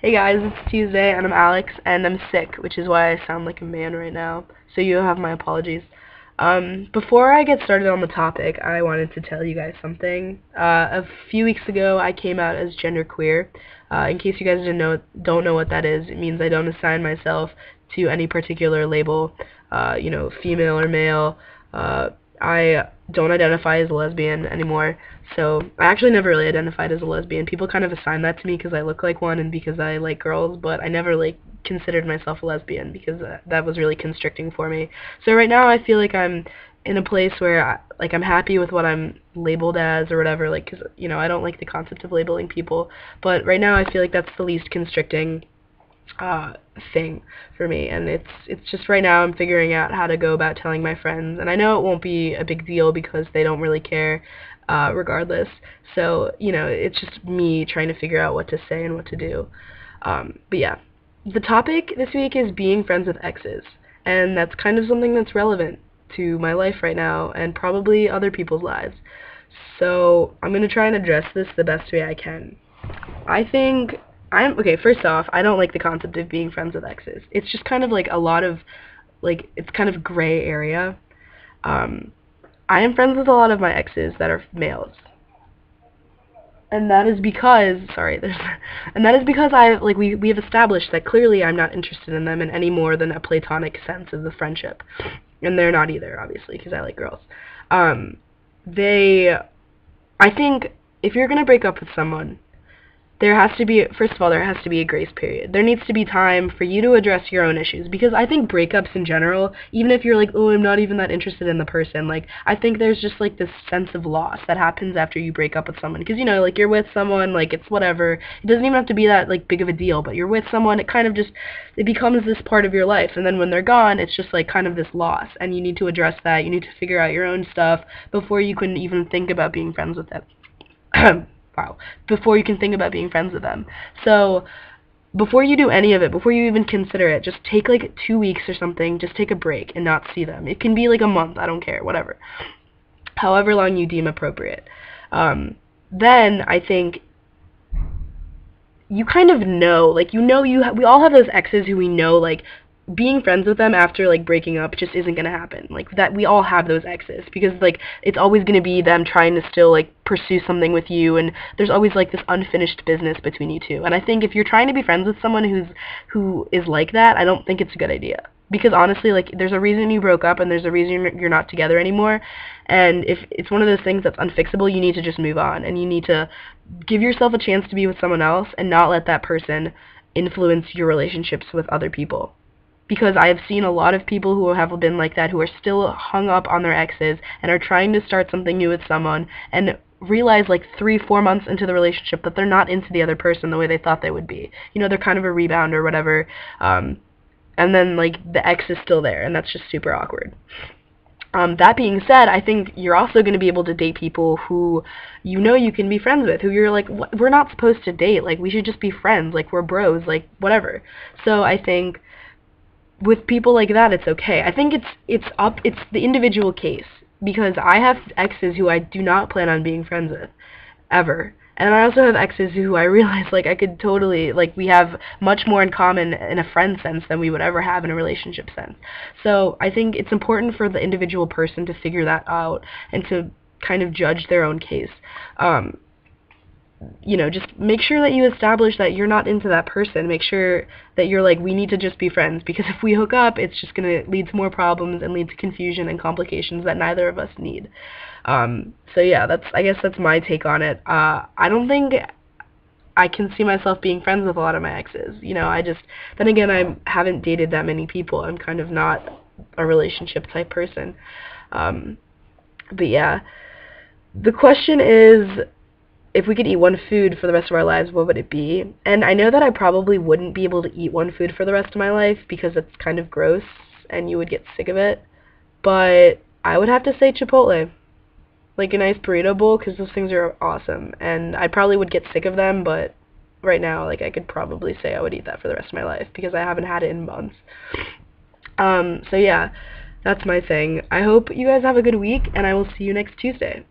Hey guys, it's Tuesday and I'm Alex and I'm sick, which is why I sound like a man right now. So you have my apologies. Before I get started on the topic, I wanted to tell you guys something. A few weeks ago, I came out as genderqueer. In case you guys don't know what that is, it means I don't assign myself to any particular label. Female or male. I don't identify as a lesbian anymore. So I actually never really identified as a lesbian. People kind of assign that to me because I look like one and because I like girls, but I never considered myself a lesbian because that was really constricting for me. So right now I feel like I'm in a place where I'm happy with what I'm labeled as or whatever, like, 'cause I don't like the concept of labeling people, but right now I feel like that's the least constricting uh thing for me, and it's just right now I'm figuring out how to go about telling my friends, and I know it won't be a big deal because they don't really care regardless. So, it's just me trying to figure out what to say and what to do. But yeah, the topic this week is being friends with exes, and that's kind of something that's relevant to my life right now and probably other people's lives. So I'm going to try and address this the best way I can. I think okay, first off, I don't like the concept of being friends with exes. It's just kind of like a lot of it's kind of gray area. Um I am friends with a lot of my exes that are males. And that is because and that is because we have established that clearly I'm not interested in them in any more than a platonic sense of the friendship. And they're not either, obviously, because I like girls. Um they I think if you're going to break up with someone, there has to be, first of all, there has to be a grace period. There needs to be time for you to address your own issues, because I think breakups in general, even if you're like, oh, I'm not even that interested in the person, I think there's just this sense of loss that happens after you break up with someone, because you're with someone, it's whatever. It doesn't even have to be that big of a deal, but you're with someone, it becomes this part of your life, and then when they're gone, it's just kind of this loss, and you need to address that. You need to figure out your own stuff before you can even think about being friends with them. Wow. Before you can think about being friends with them. So before you do any of it, before you even consider it, just take 2 weeks or something, just take a break and not see them. It can be a month, I don't care, whatever. However long you deem appropriate. Then I think you kind of know, we all have those exes who we know, being friends with them after breaking up just isn't gonna happen. That we all have those exes because it's always gonna be them trying to still pursue something with you, and there's always this unfinished business between you two. And I think if you're trying to be friends with someone who is like that, I don't think it's a good idea. Because honestly, there's a reason you broke up and there's a reason you're not together anymore. And if it's one of those things that's unfixable, you need to just move on, and you need to give yourself a chance to be with someone else and not let that person influence your relationships with other people. Because I have seen a lot of people who have been like that, who are still hung up on their exes and are trying to start something new with someone and realize 3-4 months into the relationship that they're not into the other person the way they thought they would be. They're kind of a rebound or whatever, and then the ex is still there, and that's just super awkward. That being said, I think you're also going to be able to date people who you can be friends with, who you're we're not supposed to date, we should just be friends, we're bros, whatever. So I think with people like that, it's okay. I think it's the individual case, because I have exes who I do not plan on being friends with ever. And I also have exes who I realize I could totally we have much more in common in a friend sense than we would ever have in a relationship sense. So I think it's important for the individual person to figure that out and to kind of judge their own case. Just make sure that you establish that you're not into that person. Make sure that you're we need to just be friends, because if we hook up, it's just going to lead to more problems and lead to confusion and complications that neither of us need. So yeah, I guess that's my take on it. I don't think I can see myself being friends with a lot of my exes. Then again, I haven't dated that many people. I'm kind of not a relationship type person. But yeah, the question is, if we could eat one food for the rest of our lives, what would it be? And I know that I probably wouldn't be able to eat one food for the rest of my life because it's kind of gross and you would get sick of it. But I would have to say Chipotle. A nice burrito bowl, because those things are awesome. And I probably would get sick of them, but right now, I could probably say I would eat that for the rest of my life because I haven't had it in months. So yeah, that's my thing. I hope you guys have a good week, and I will see you next Tuesday.